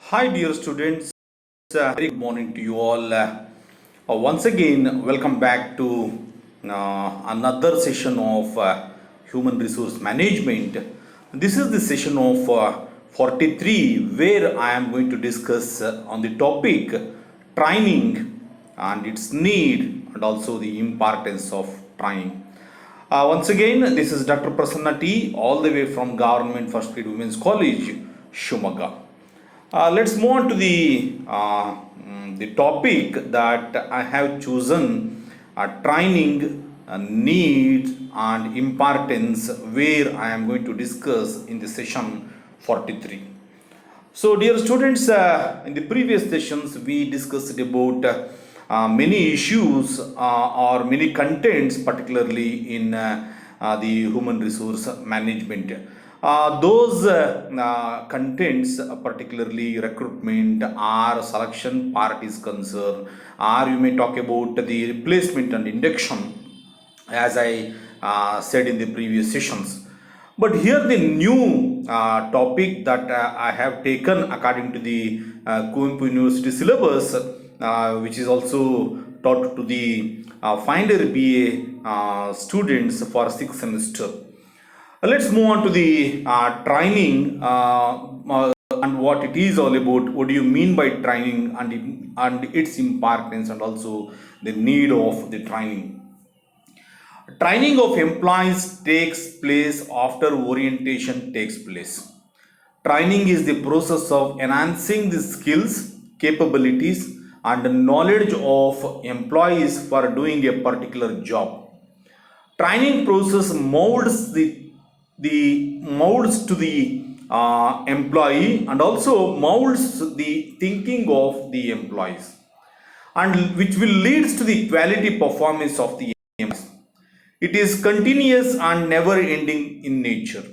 Hi, dear students. Very good morning to you all. Once again, welcome back to another session of human resource management. This is the session of 43, where I am going to discuss on the topic training and its need and also the importance of training. Once again, this is Dr. Prasanna T, all the way from Government First Grade Women's College, Shumaga. Let's move on to the topic that I have chosen: training, needs, and importance, where I am going to discuss in the session 43. So, dear students, in the previous sessions, we discussed about many issues or many contents, particularly in the human resource management. Those contents, particularly recruitment or selection part is concerned, or you may talk about the replacement and induction, as I said in the previous sessions. But here the new topic that I have taken according to the Kuimpu University syllabus, which is also taught to the final BA students for 6th semester. Let's move on to the training and what it is all about. What do you mean by training and its importance and also the need of the training? Training of employees takes place after orientation takes place. Training is the process of enhancing the skills, capabilities, and knowledge of employees for doing a particular job. Training process molds to the employee and also molds the thinking of the employees, and which will leads to the quality performance of the employees. It is continuous and never ending in nature.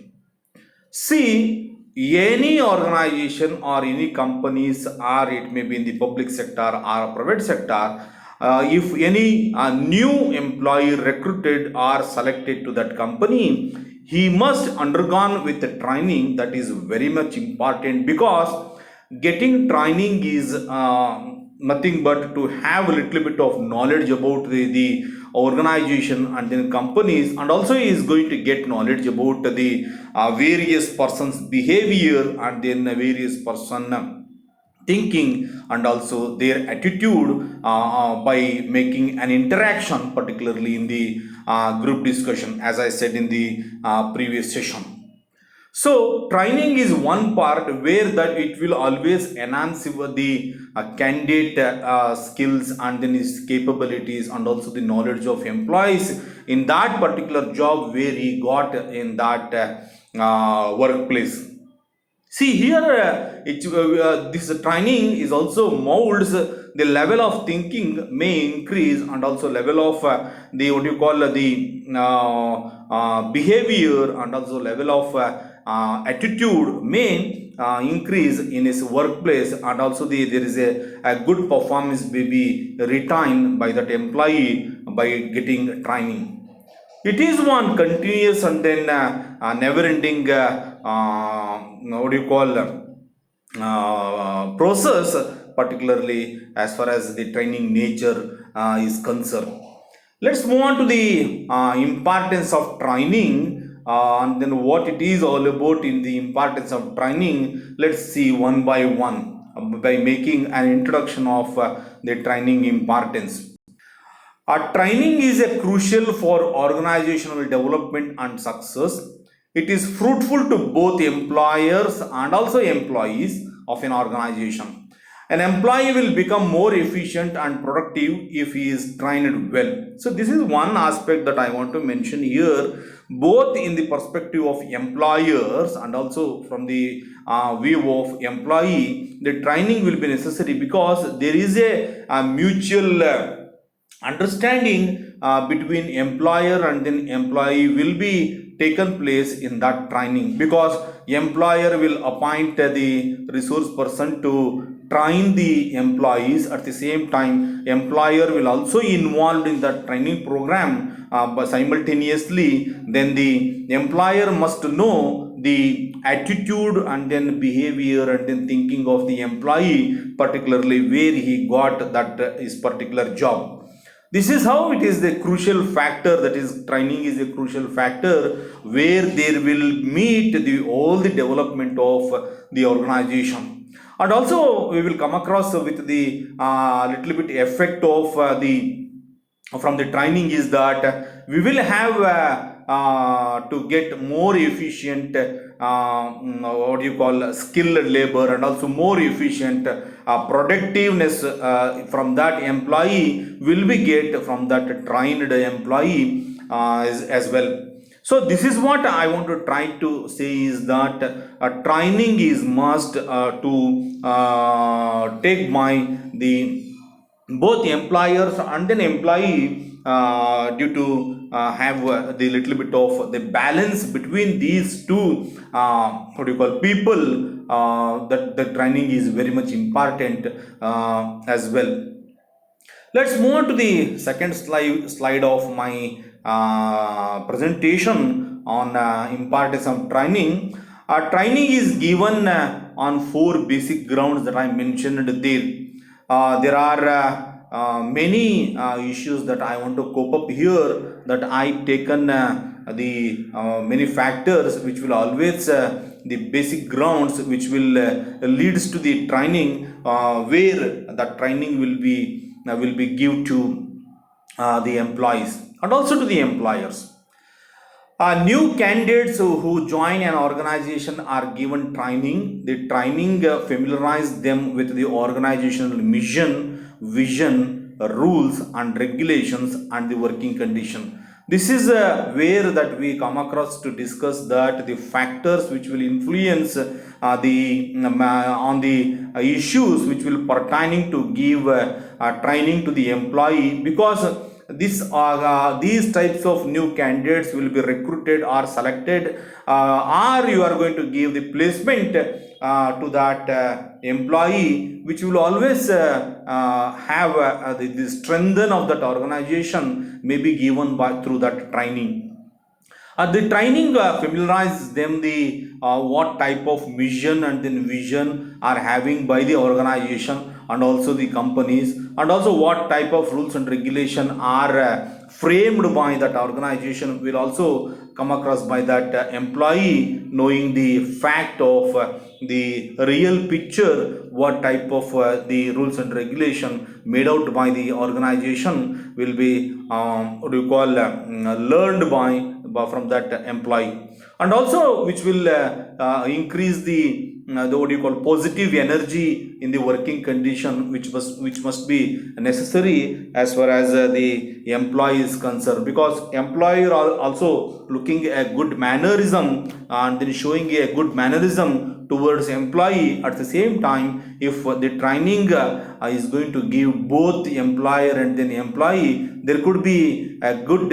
See, any organization or any companies, or it may be in the public sector or private sector, if any new employee recruited or selected to that company, he must undergone with the training. That is very much important, because getting training is nothing but to have a little bit of knowledge about the organization and then companies, and also he is going to get knowledge about the various persons behavior and then various person thinking and also their attitude by making an interaction, particularly in the group discussion, as I said in the previous session. So training is one part where that it will always enhance the candidate skills and then his capabilities and also the knowledge of employees in that particular job where he got in that workplace. See here, this training is also molds the level of thinking may increase, and also level of the what you call the behavior and also level of attitude may increase in his workplace, and also there is a good performance may be retained by that employee by getting training. It is one continuous and then never ending what do you call process, particularly as far as the training nature is concerned. Let's move on to the importance of training and then what it is all about in the importance of training. Let's see one by one by making an introduction of the training importance. Training is a crucial for organizational development and success. It is fruitful to both employers and also employees of an organization. An employee will become more efficient and productive if he is trained well. So, this is one aspect that I want to mention here, both in the perspective of employers and also from the view of employee. The training will be necessary because there is a mutual understanding between employer and then employee will be taken place in that training, because employer will appoint the resource person to train the employees. At the same time, employer will also involved in that training program, but simultaneously then the employer must know the attitude and then behavior and then thinking of the employee, particularly where he got that his particular job. This is how it is the crucial factor, that is training is a crucial factor where there will meet all the development of the organization. And also we will come across with the little bit effect of the from the training is that we will have to get more efficient what you call skilled labor and also more efficient productiveness from that employee will be get from that trained employee as well. So this is what I want to try to say is that training is must to take by the both employers and an employee due to have the little bit of the balance between these two what do you call people, that the training is very much important as well. Let's move on to the second slide of my presentation on importance of training. Training is given on four basic grounds that I mentioned there. There are many issues that I want to cope up here, that I taken the many factors which will always the basic grounds which will leads to the training, where the training will be give to the employees and also to the employers. New candidates who join an organization are given training. The training familiarize them with the organizational mission, vision, rules and regulations and the working condition. This is where that we come across to discuss that the factors which will influence the on the issues which will pertaining to give training to the employee, because these types of new candidates will be recruited or selected, or you are going to give the placement to that employee, which will always have the strengthen of that organization may be given by through that training. The training familiarizes them the what type of mission and then vision are having by the organization and also the companies, and also what type of rules and regulation are framed by that organization will also come across by that employee, knowing the fact of the real picture, what type of the rules and regulation made out by the organization will be what do you call learned by from that employee, and also which will increase the what do you call positive energy in the working condition, which must be necessary as far as the employee is concerned, because employee are also looking a good mannerism and then showing a good mannerism towards employee. At the same time, if the training is going to give both the employer and then employee, there could be a good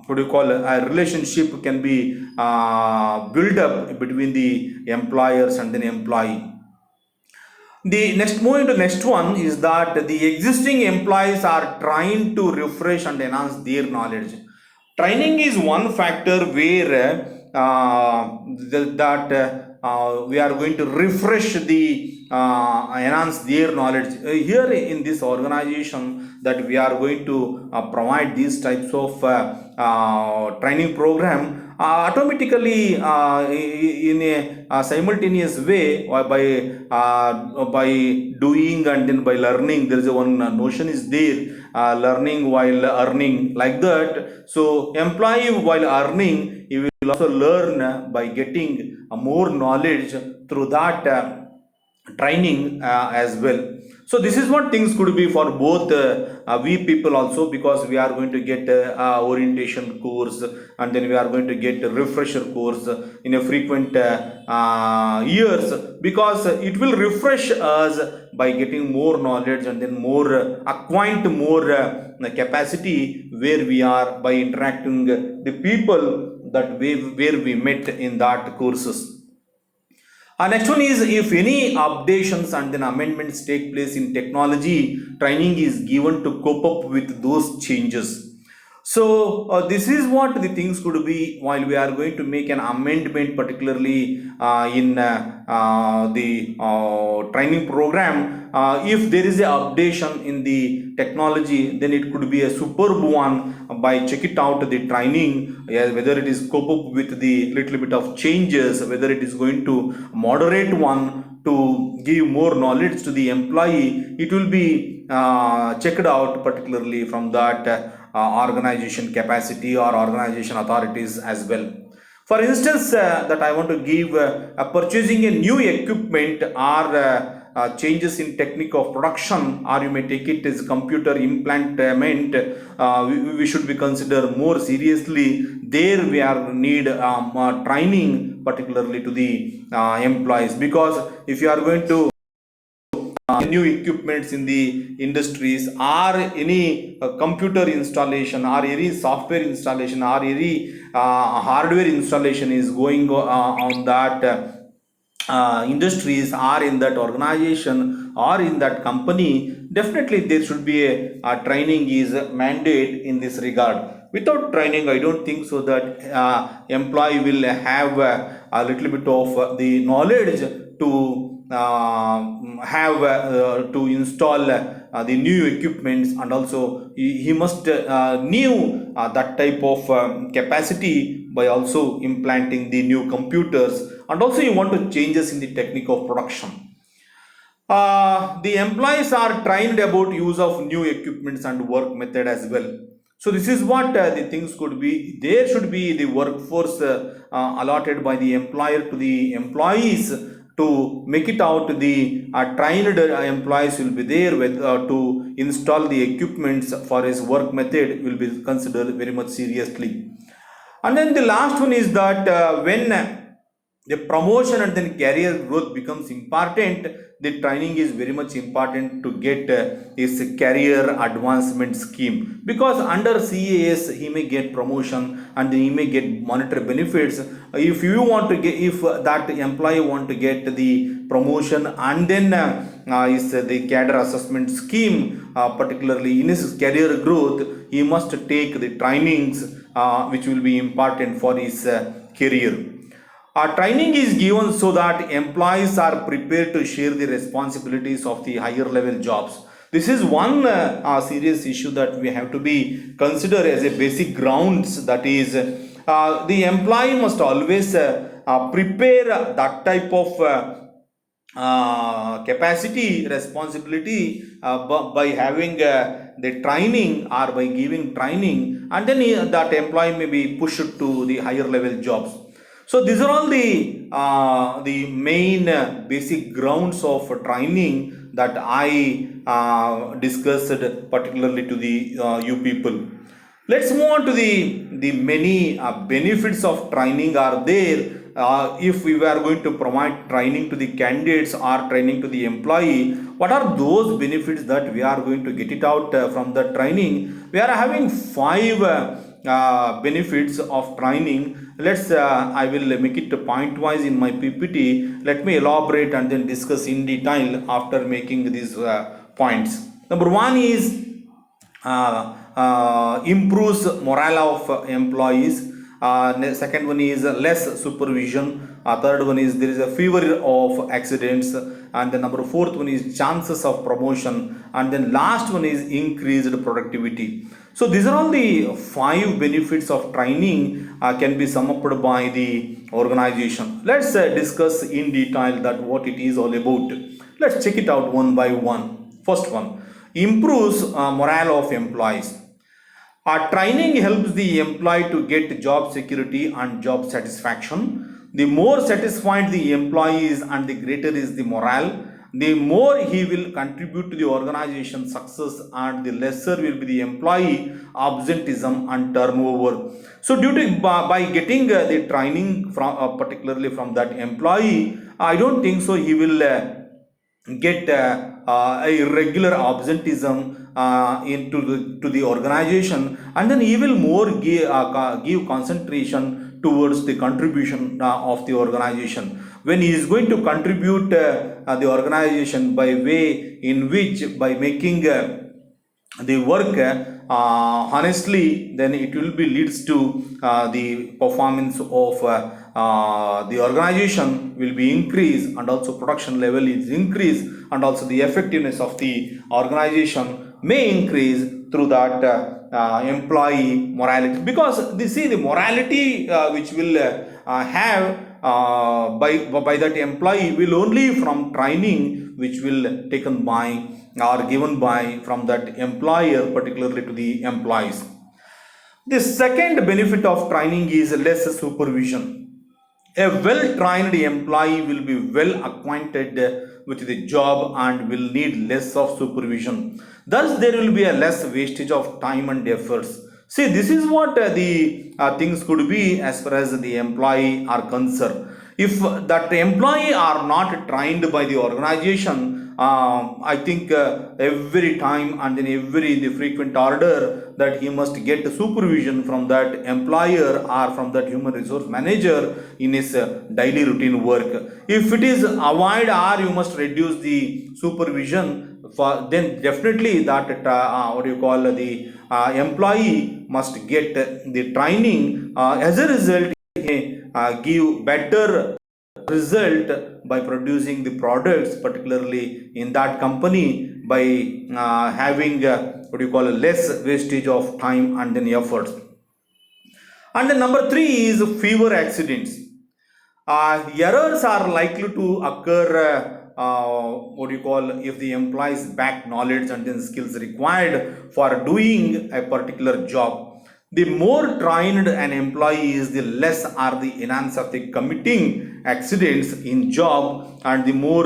what do you call a relationship can be built up between the employers and then employee. The next moving to next one is that the existing employees are trying to refresh and enhance their knowledge. Training is one factor where we are going to refresh the enhance their knowledge. Here in this organization, that we are going to provide these types of training program automatically in a simultaneous way, by doing and then by learning. There is a one notion is there, learning while earning, like that. So employee while earning, he will also learn by getting more knowledge through that training as well. So this is what things could be for both we people also, because we are going to get orientation course and then we are going to get a refresher course in a frequent years, because it will refresh us by getting more knowledge and then more acquaint more capacity where we are by interacting the people that where we met in that courses. Next one is, if any updations and then amendments take place in technology, training is given to cope up with those changes. So this is what the things could be while we are going to make an amendment, particularly in the training program. If there is a updation in the technology, then it could be a superb one by check it out the training, whether it is cope up with the little bit of changes, whether it is going to moderate one to give more knowledge to the employee. It will be checked out particularly from that organization capacity or organization authorities as well. For instance, that I want to give purchasing a new equipment or changes in technique of production, or you may take it as computer implantation. We should be considered more seriously. There we are need training, particularly to the employees, because if you are going to new equipments in the industries, or any computer installation or any software installation or any hardware installation is going on that industries or in that organization or in that company, definitely there should be a training is mandate in this regard. Without training, I don't think so that employee will have a little bit of the knowledge to have to install the new equipments, and also he must knew that type of capacity by also implanting the new computers, and also you want to changes in the technique of production. The employees are trained about use of new equipments and work method as well. So this is what the things could be. There should be the workforce allotted by the employer to the employees to make it out. The trained employees will be there with to install the equipments for his work method will be considered very much seriously. And then the last one is that when the promotion and then career growth becomes important, the training is very much important to get this career advancement scheme, because under CAS he may get promotion and he may get monetary benefits. If you want to get, if that employee want to get the promotion and then is the cadre assessment scheme, particularly in his career growth, he must take the trainings which will be important for his career. Training is given so that employees are prepared to share the responsibilities of the higher level jobs. This is one serious issue that we have to be considered as a basic grounds. That is, the employee must always prepare that type of capacity, responsibility by having the training or by giving training, and then that employee may be pushed to the higher level jobs. So these are all the main basic grounds of training that I discussed particularly to the you people. Let's move on to the many benefits of training are there. If we were going to provide training to the candidates or training to the employee, what are those benefits that we are going to get it out from the training? We are having five benefits of training. Let's I will make it point wise in my PPT. Let me elaborate and then discuss in detail after making these points. Number one is improves morale of employees. Second one is less supervision. Third one is there is a fever of accidents, and the number fourth one is chances of promotion, and then last one is increased productivity. So these are all the five benefits of training can be summed up by the organization. Let's discuss in detail that what it is all about. Let's check it out one by one. First one, improves morale of employees. Training helps the employee to get job security and job satisfaction. The more satisfied the employee is and the greater is the morale, the more he will contribute to the organization success, and the lesser will be the employee absenteeism and turnover. So due to by getting the training from particularly from that employee, I don't think so he will get a irregular absenteeism to the organization, and then he will more give concentration towards the contribution of the organization. When he is going to contribute the organization by way in which by making the work honestly, then it will be leads to the performance of the organization will be increased, and also production level is increased, and also the effectiveness of the organization may increase through that employee morality, because they see the morality which will have by that employee will only from training which will taken by or given by from that employer, particularly to the employees. The second benefit of training is less supervision. A well trained employee will be well acquainted with the job and will need less of supervision. Thus, there will be a less wastage of time and efforts. See, this is what the things could be as far as the employee are concerned. If that employee are not trained by the organization, I think every time and in every in the frequent order that he must get supervision from that employer or from that human resource manager in his daily routine work. If it is avoid or you must reduce the supervision, for then definitely that what you call the employee must get the training. As a result, he give better result by producing the products, particularly in that company, by having what you call a less wastage of time and then efforts. And then number three is fewer accidents. Errors are likely to occur what do you call if the employees back knowledge and then skills required for doing a particular job. The more trained an employee is, the less are the chance of the committing accidents in job, and the more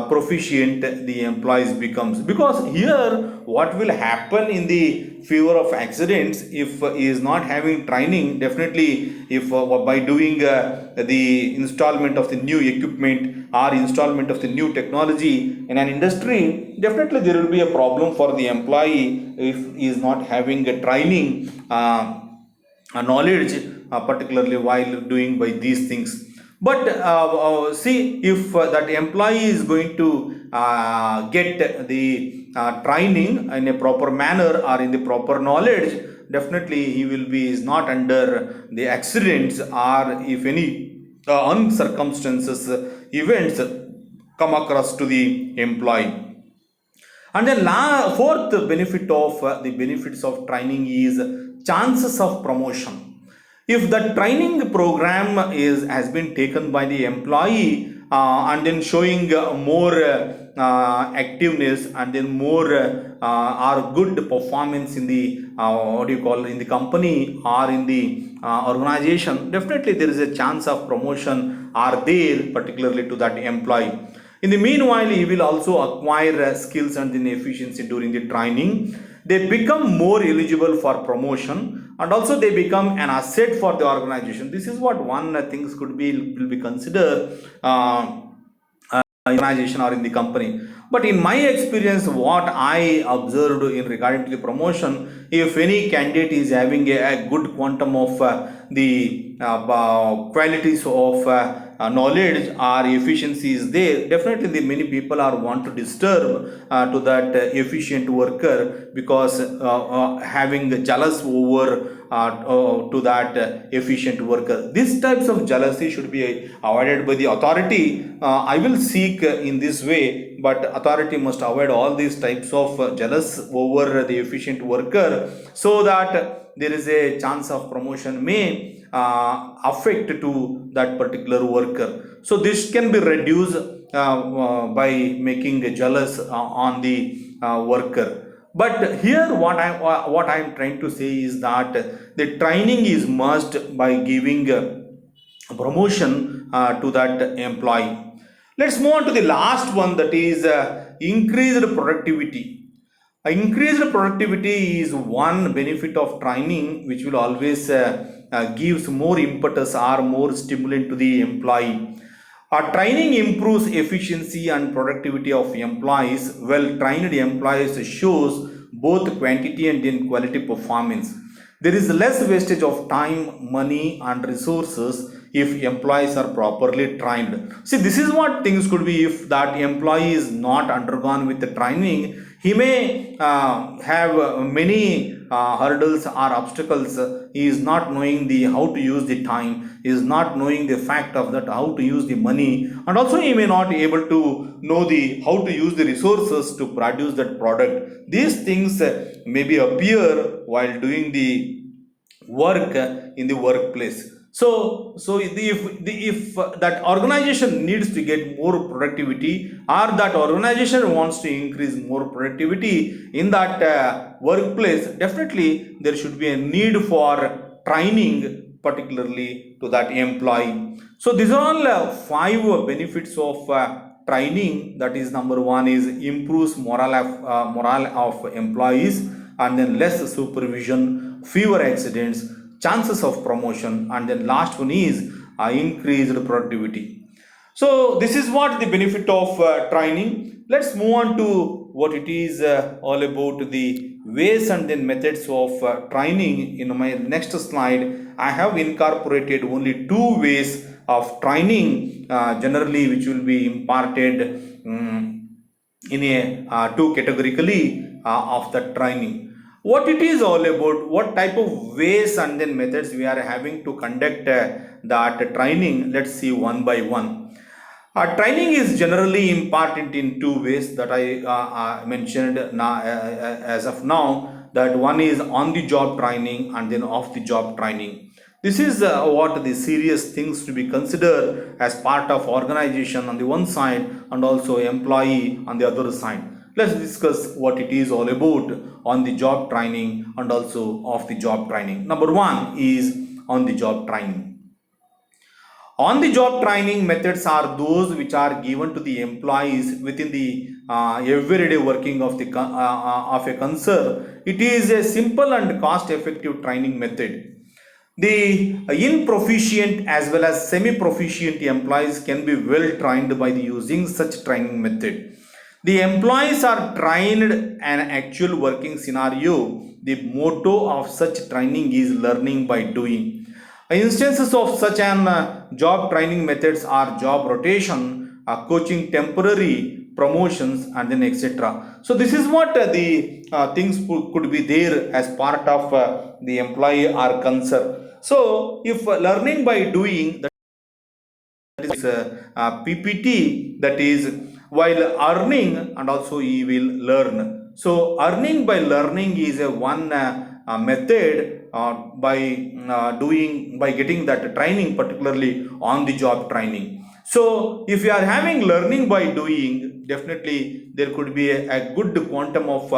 proficient the employees becomes. Because here what will happen in the fear of accidents, if he is not having training, definitely if by doing the installment of the new equipment or installment of the new technology in an industry, definitely there will be a problem for the employee if he is not having a training knowledge, particularly while doing by these things. But see, if that employee is going to get the training in a proper manner or in the proper knowledge, definitely he will be is not under the accidents, or if any uncircumstances events come across to the employee. And then fourth benefit of the benefits of training is chances of promotion. If the training program is has been taken by the employee and then showing more activeness and then more or good performance in the what do you call in the company or in the organization, definitely there is a chance of promotion are there, particularly to that employee. In the meanwhile, he will also acquire skills and then efficiency during the training. They become more eligible for promotion, and also they become an asset for the organization. This is what one things could be will be considered organization or in the company. But in my experience, what I observed in regarding to the promotion, if any candidate is having a good quantum of the qualities of knowledge or efficiency is there, definitely the many people are want to disturb to that efficient worker, because having jealous over to that efficient worker. These types of jealousy should be avoided by the authority. I will seek in this way, but authority must avoid all these types of jealous over the efficient worker, so that there is a chance of promotion may affect to that particular worker. So this can be reduced by making a jealous on the worker. But here what I am trying to say is that the training is must by giving promotion to that employee. Let's move on to the last one, that is increased productivity. Increased productivity is one benefit of training which will always gives more impetus or more stimulant to the employee. Training improves efficiency and productivity of employees. Well trained employees shows both quantity and in quality performance. There is less wastage of time, money, and resources if employees are properly trained. See, this is what things could be if that employee is not undergone with the training. He may have many hurdles or obstacles. He is not knowing the how to use the time. He is not knowing the fact of that how to use the money, and also he may not be able to know the how to use the resources to produce that product. These things maybe appear while doing the work in the workplace. If that organization needs to get more productivity, or that organization wants to increase more productivity in that workplace, definitely there should be a need for training, particularly to that employee. So these are all five benefits of training. That is, number one is improves morale of employees, and then less supervision, fewer accidents, chances of promotion, and then last one is increased productivity. So this is what the benefit of training. Let's move on to what it is all about, the ways and then methods of training. In my next slide, I have incorporated only two ways of training generally, which will be imparted in a two categorically of the training. What it is all about, what type of ways and then methods we are having to conduct that training. Let's see one by one. Training is generally imparted in two ways that I mentioned now, as of now. That one is on the job training and then off the job training. This is what the serious things to be considered as part of organization on the one side, and also employee on the other side. Let's discuss what it is all about on the job training and also off the job training. Number one is on the job training. On the job training methods are those which are given to the employees within the everyday working of of a concern. It is a simple and cost effective training method. The inproficient as well as semi-proficient employees can be well trained by using such training method. The employees are trained in an actual working scenario. The motto of such training is learning by doing. Instances of such an job training methods are job rotation, coaching, temporary promotions, and then etc. So this is what the things could be there as part of the employee are concerned. So if learning by doing, that is PPT, that is while earning and also he will learn. So earning by learning is a one method by getting that training, particularly on the job training. So if you are having learning by doing, definitely there could be a good quantum of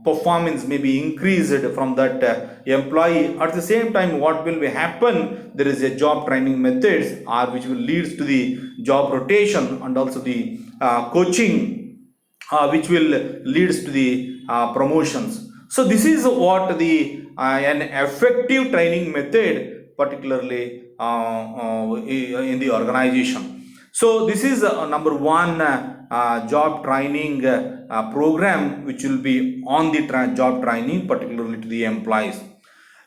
performance may be increased from that employee. At the same time, what will be happen, there is a job training methods or which will leads to the job rotation and also the coaching, which will leads to the promotions. So this is what the an effective training method, particularly in the organization. So this is number one job training program, which will be on the job training, particularly to the employees.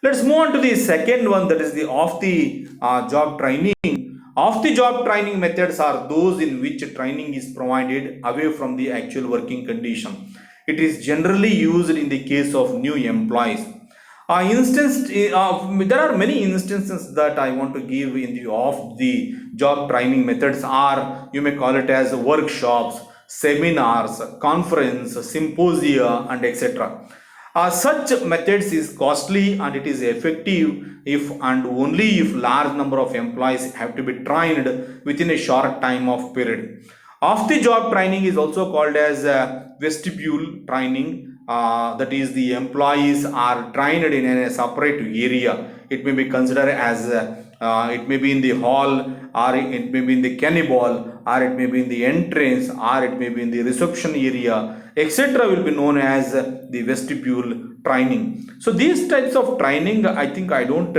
Let's move on to the second one, that is the off the job training. Off the job training methods are those in which training is provided away from the actual working condition. It is generally used in the case of new employees. There are many instances that I want to give in the off the job training methods are, you may call it as workshops, seminars, conference, symposia, and etc. Such methods is costly and it is effective if and only if large number of employees have to be trained within a short time of period. Off the job training is also called as vestibule training. That is, the employees are trained in a separate area. It may be considered as it may be in the hall, or it may be in the cannibal, or it may be in the entrance, or it may be in the reception area, etc. will be known as the vestibule training. So these types of training, I don't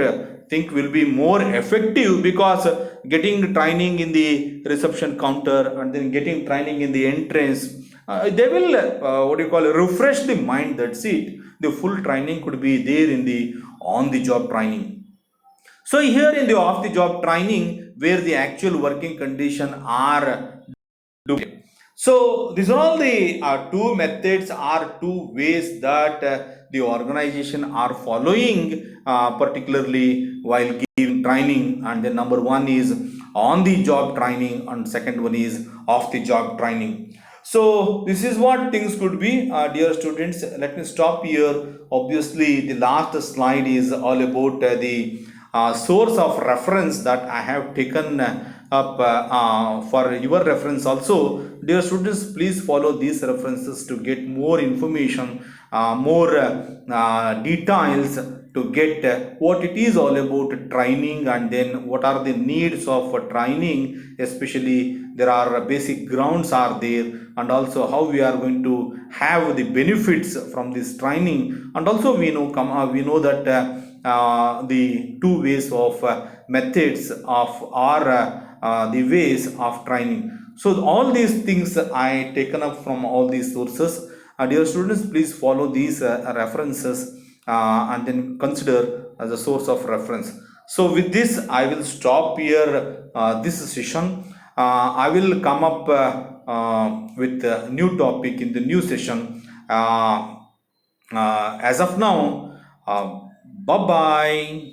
think will be more effective, because getting training in the reception counter and then getting training in the entrance, they will refresh the mind. That's it. The full training could be there in the on the job training. So here in the off the job training, where the actual working condition are. So these are all the two methods or two ways that the organization are following, particularly while giving training. And the number one is on the job training, and second one is off the job training. So this is what things could be, dear students. Let me stop here. Obviously, the last slide is all about the source of reference that I have taken up for your reference also. Dear students, please follow these references to get more information, more details, to get what it is all about training, and then what are the needs of training, especially there are basic grounds are there, and also how we are going to have the benefits from this training. And also we know that the two ways of methods of are the ways of training. So all these things I taken up from all these sources. Dear students, please follow these references and then consider as a source of reference. So with this, I will stop here this session. I will come up with a new topic in the new session. As of now, bye bye.